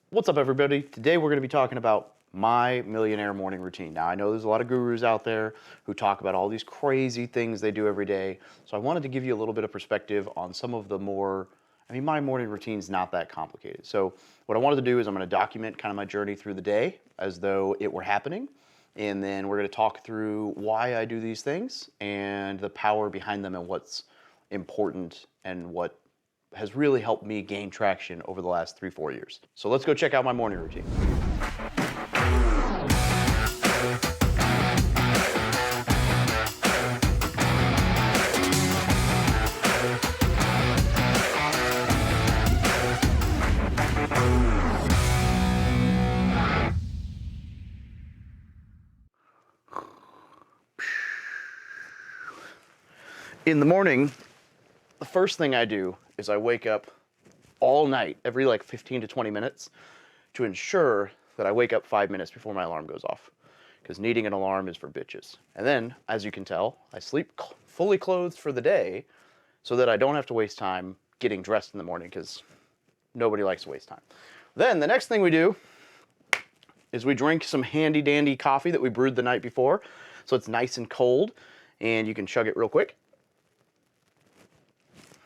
What's up, everybody? Today we're going to be talking about my millionaire morning routine. Now, I know there's a lot of gurus out there who talk about all these crazy things they do every day. So I wanted to give you a little bit of perspective on some of the more, my morning routine's not that complicated. So what I wanted to do is I'm going to document kind of my journey through the day as though it were happening. And then we're going to talk through why I do these things and the power behind them and what's important and what has really helped me gain traction over the last 3-4 years. So let's go check out my morning routine. In the morning, the first thing I do is I wake up all night, every like 15 to 20 minutes, to ensure that I wake up 5 minutes before my alarm goes off. Because needing an alarm is for bitches. And then, as you can tell, I sleep fully clothed for the day so that I don't have to waste time getting dressed in the morning, because nobody likes to waste time. Then the next thing we do is we drink some handy dandy coffee that we brewed the night before. So it's nice and cold and you can chug it real quick.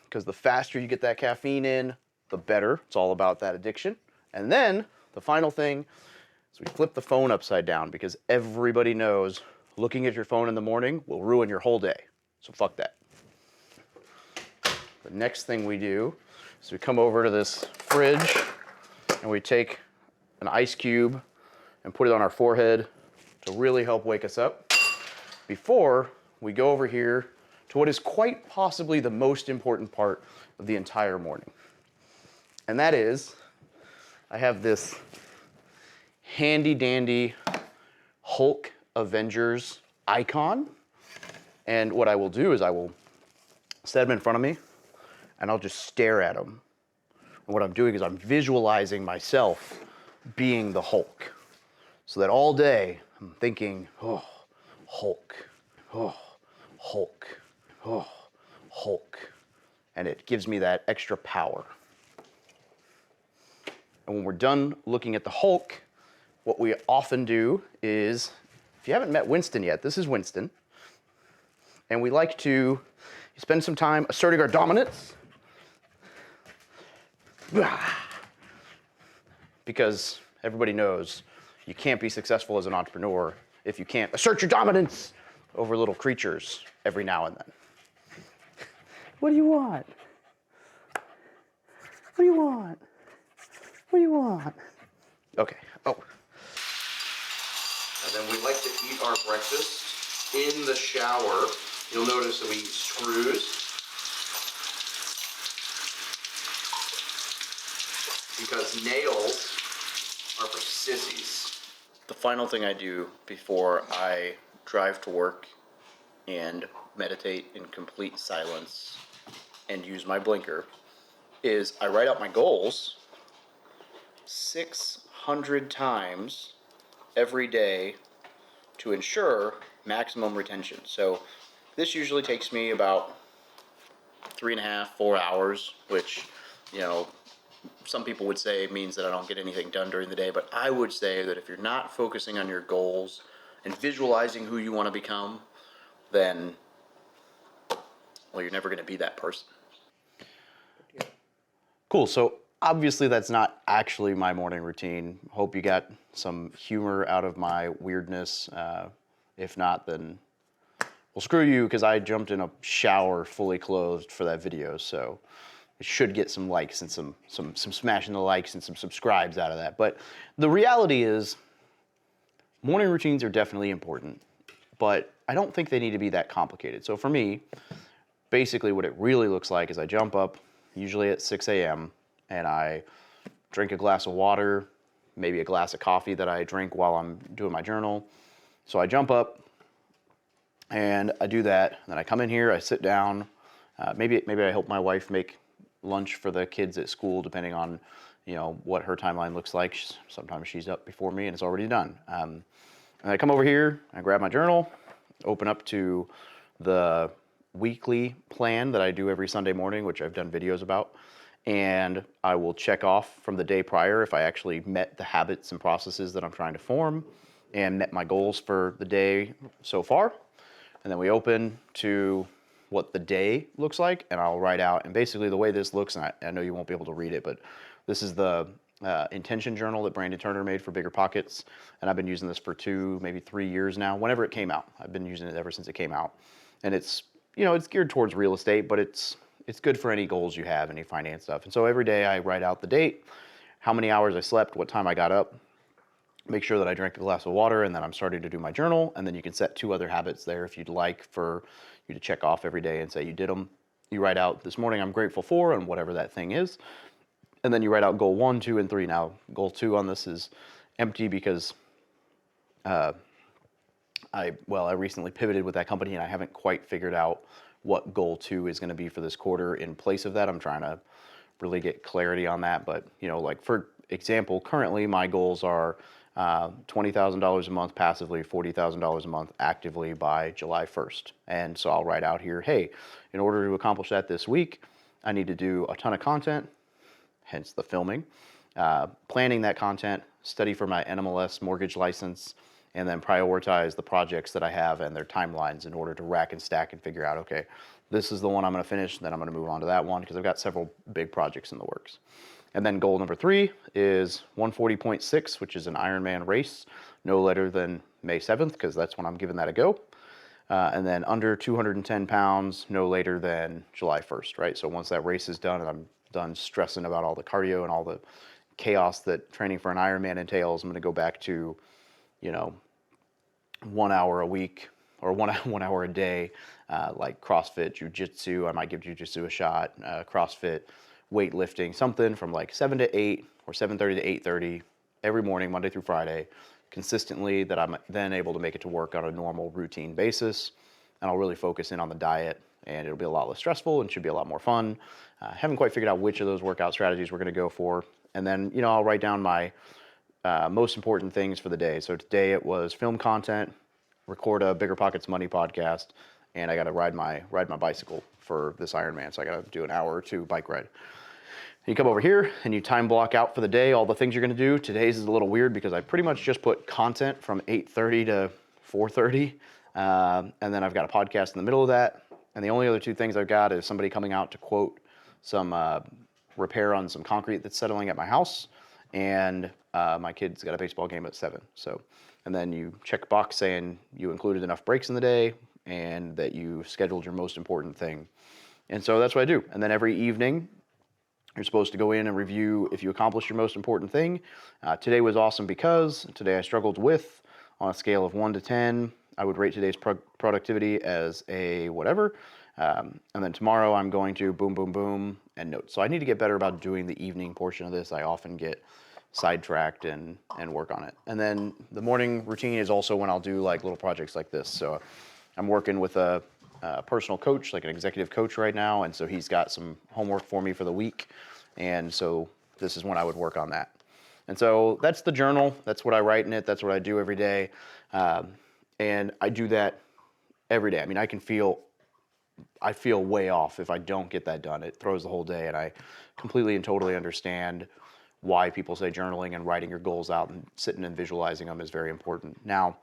Because the faster you get that caffeine in, the better. It's all about that addiction. And then the final thing is we flip the phone upside down, because everybody knows looking at your phone in the morning will ruin your whole day. So fuck that. The next thing we do is we come over to this fridge and we take an ice cube and put it on our forehead to really help wake us up before we go over here to what is quite possibly the most important part of the entire morning. And that is, I have this handy dandy Hulk Avengers icon. And what I will do is I will set him in front of me and I'll just stare at him. And what I'm doing is I'm visualizing myself being the Hulk. So that all day I'm thinking, oh, Hulk, oh, Hulk. Oh, Hulk. And it gives me that extra power. And when we're done looking at the Hulk, what we often do is, if you haven't met Winston yet, this is Winston. And we like to spend some time asserting our dominance. Because everybody knows you can't be successful as an entrepreneur if you can't assert your dominance over little creatures every now and then. What do you want? What do you want? What do you want? Okay. Oh. And then we like to eat our breakfast in the shower. You'll notice that we eat screws, because nails are for sissies. The final thing I do before I drive to work and meditate in complete silence and use my blinker is I write out my goals 600 times every day to ensure maximum retention. So this usually takes me about 3.5, 4 hours, which, some people would say means that I don't get anything done during the day, but I would say that if you're not focusing on your goals and visualizing who you want to become, then, well, you're never going to be that person. Cool. So obviously that's not actually my morning routine. Hope you got some humor out of my weirdness. If not, then, well, screw you, because I jumped in a shower fully clothed for that video. So it should get some likes and some smashing the likes and some subscribes out of that. But the reality is, morning routines are definitely important, but I don't think they need to be that complicated. So for me, basically what it really looks like is I jump up, usually at 6 a.m., and I drink a glass of water, maybe a glass of coffee that I drink while I'm doing my journal. So I jump up and I do that. Then I come in here, I sit down. Maybe I help my wife make lunch for the kids at school, depending on what her timeline looks like. Sometimes she's up before me and it's already done. And I come over here, I grab my journal, open up to the weekly plan that I do every Sunday morning, which I've done videos about. and I will check off from the day prior if I actually met the habits and processes that I'm trying to form and met my goals for the day so far. And then we open to what the day looks like, and I'll write out. And basically, the way this looks, and I know you won't be able to read it, but this is the intention journal that Brandon Turner made for Bigger Pockets, and I've been using this for 2, maybe 3 years now. Whenever it came out, I've been using it ever since it came out, and it's it's geared towards real estate, but it's good for any goals you have, any finance stuff. And so every day I write out the date, how many hours I slept, what time I got up, make sure that I drank a glass of water, and then I'm starting to do my journal. And then you can set 2 other habits there if you'd like for you to check off every day and say you did them. You write out this morning I'm grateful for, and whatever that thing is. And then you write out goal 1, 2, and 3. Now, goal 2 on this is empty because I recently pivoted with that company and I haven't quite figured out what goal 2 is going to be for this quarter in place of that. I'm trying to really get clarity on that. But, like for example, currently my goals are $20,000 a month passively, $40,000 a month actively by July 1st. And so I'll write out here, hey, in order to accomplish that this week, I need to do a ton of content, hence the filming, planning that content, study for my NMLS mortgage license, and then prioritize the projects that I have and their timelines in order to rack and stack and figure out, okay, this is the one I'm going to finish, then I'm going to move on to that one because I've got several big projects in the works. And then goal number 3 is 140.6, which is an Ironman race, no later than May 7th, because that's when I'm giving that a go. And then under 210 pounds, no later than July 1st, right? So once that race is done and I'm done stressing about all the cardio and all the chaos that training for an Ironman entails, I'm going to go back to, 1 hour a week or 1 hour a day, like CrossFit, Jiu-Jitsu. I might give Jiu-Jitsu a shot, CrossFit, weightlifting, something from like 7 to 8 or 7:30 to 8:30 every morning, Monday through Friday, consistently, that I'm then able to make it to work on a normal routine basis. And I'll really focus in on the diet, and it'll be a lot less stressful and should be a lot more fun. Haven't quite figured out which of those workout strategies we're going to go for. And then, I'll write down my most important things for the day. So today it was film content, record a Bigger Pockets Money podcast, and I got to ride my bicycle for this Ironman. So I got to do an hour or 2 bike ride. You come over here and you time block out for the day all the things you're going to do. Today's is a little weird because I pretty much just put content from 8:30 to 4:30, and then I've got a podcast in the middle of that. And the only other 2 things I've got is somebody coming out to quote some repair on some concrete that's settling at my house, and my kid's got a baseball game at 7. So, and then you check a box saying you included enough breaks in the day and that you scheduled your most important thing. And so that's what I do. And then every evening, you're supposed to go in and review if you accomplished your most important thing. Today was awesome because today I struggled with, on a scale of 1 to 10, I would rate today's productivity as a whatever. And then tomorrow I'm going to boom, boom, boom, and notes. So I need to get better about doing the evening portion of this. I often get sidetracked and work on it. And then the morning routine is also when I'll do like little projects like this. So I'm working with a personal coach, like an executive coach right now, and so he's got some homework for me for the week, and so this is when I would work on that. And so that's the journal. That's what I write in it. That's what I do every day, and I do that every day. I mean, I feel way off if I don't get that done. It throws the whole day, and I completely and totally understand why people say journaling and writing your goals out and sitting and visualizing them is very important. Now,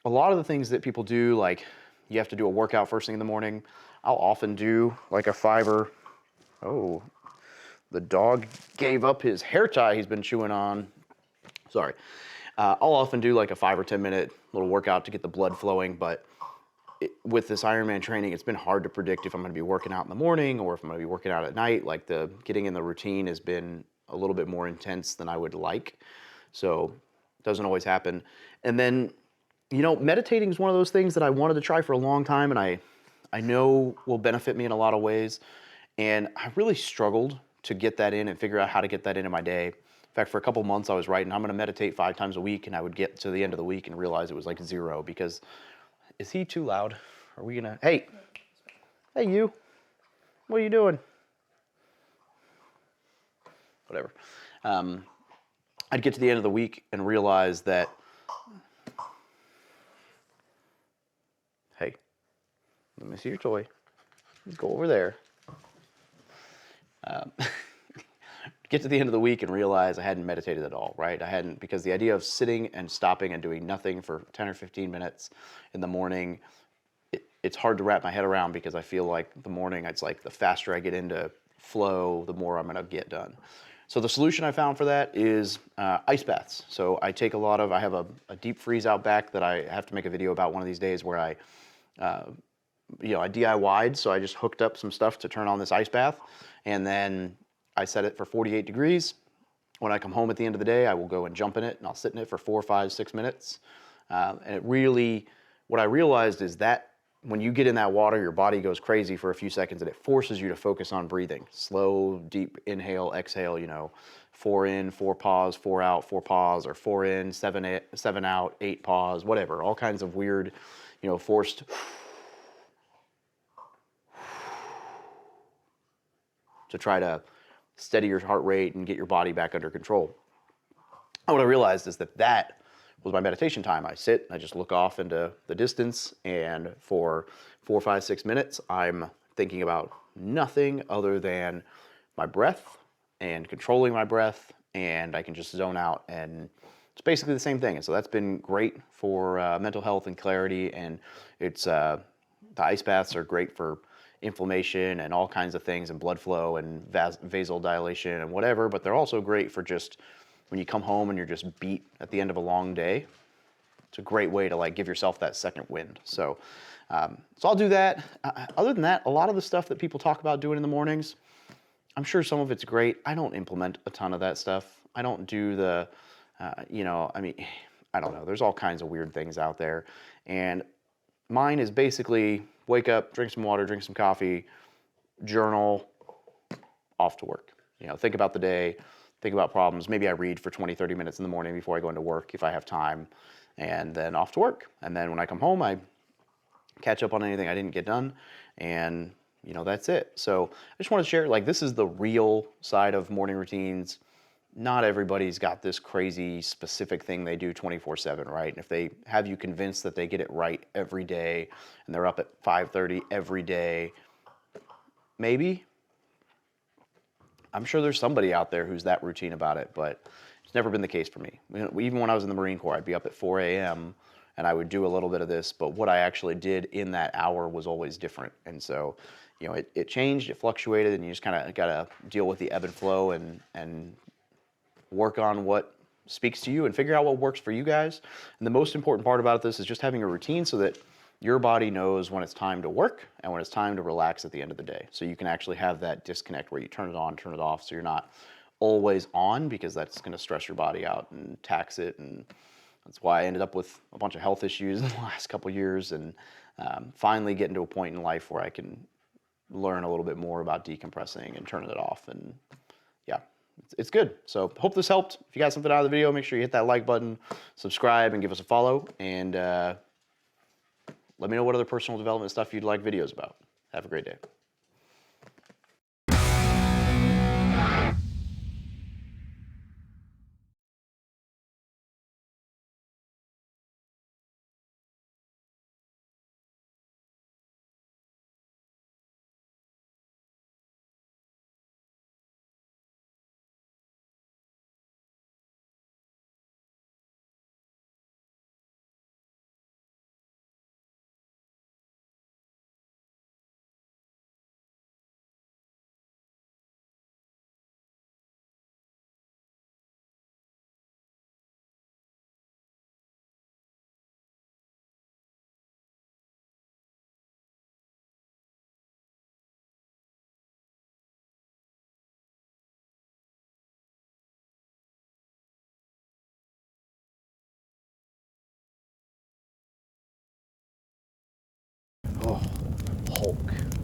a lot of the things that people do, like you have to do a workout first thing in the morning, I'll often do like a 5 oh, the dog gave up his hair tie he's been chewing on. Sorry. I'll often do like a 5 or 10 minute little workout to get the blood flowing, but with this Ironman training, it's been hard to predict if I'm going to be working out in the morning or if I'm going to be working out at night. Like the getting in the routine has been a little bit more intense than I would like. So it doesn't always happen. And then, meditating is one of those things that I wanted to try for a long time, and I know will benefit me in a lot of ways. And I really struggled to get that in and figure out how to get that into my day. In fact, for a couple months I was writing, I'm going to meditate 5 times a week, and I would get to the end of the week and realize it was like 0 because, is he too loud? Are we going to, hey, you, what are you doing? Whatever. I'd get to the end of the week and realize that, hey, let me see your toy. Go over there. get to the end of the week and realize I hadn't meditated at all, right? I hadn't, because the idea of sitting and stopping and doing nothing for 10 or 15 minutes in the morning, it's hard to wrap my head around, because I feel like the morning, it's like the faster I get into flow, the more I'm gonna get done. So the solution I found for that is ice baths. So I take I have a deep freeze out back that I have to make a video about one of these days, where I DIY'd, so I just hooked up some stuff to turn on this ice bath, and then I set it for 48 degrees. When I come home at the end of the day, I will go and jump in it, and I'll sit in it for 4, 5, 6 minutes. And it really, what I realized is that when you get in that water, your body goes crazy for a few seconds, and it forces you to focus on breathing. Slow, deep inhale, exhale, 4 in, 4 pause, 4 out, 4 pause, or 4 in, 7 out, 8 pause, whatever. All kinds of weird, forced to try to steady your heart rate and get your body back under control. And what I realized is that was my meditation time. I sit, I just look off into the distance, and for 4, 5, 6 minutes, I'm thinking about nothing other than my breath and controlling my breath, and I can just zone out, and it's basically the same thing. And so that's been great for mental health and clarity, and it's the ice baths are great for inflammation and all kinds of things, and blood flow and vasodilation and whatever, but they're also great for just when you come home and you're just beat at the end of a long day. It's a great way to like give yourself that second wind. So I'll do that. Other than that, a lot of the stuff that people talk about doing in the mornings, I'm sure some of it's great. I don't implement a ton of that stuff. I don't do the, I don't know. There's all kinds of weird things out there. And mine is basically wake up, drink some water, drink some coffee, journal, off to work. Think about the day, think about problems. Maybe I read for 20, 30 minutes in the morning before I go into work if I have time, and then off to work. And then when I come home, I catch up on anything I didn't get done, and that's it. So I just want to share, like, this is the real side of morning routines. Not everybody's got this crazy specific thing they do 24/7, right? And if they have you convinced that they get it right every day and they're up at 5:30 every day, maybe. I'm sure there's somebody out there who's that routine about it, but it's never been the case for me. Even when I was in the Marine Corps, I'd be up at 4 a.m. and I would do a little bit of this, but what I actually did in that hour was always different. And so, it changed, it fluctuated, and you just kind of got to deal with the ebb and flow and work on what speaks to you and figure out what works for you guys. And the most important part about this is just having a routine so that your body knows when it's time to work and when it's time to relax at the end of the day. So you can actually have that disconnect where you turn it on, turn it off, so you're not always on, because that's going to stress your body out and tax it. And that's why I ended up with a bunch of health issues in the last couple of years, and finally getting to a point in life where I can learn a little bit more about decompressing and turning it off. And yeah, it's good. So hope this helped. If you got something out of the video, make sure you hit that like button, subscribe, and give us a follow. And let me know what other personal development stuff you'd like videos about. Have a great day. Oh, Hulk.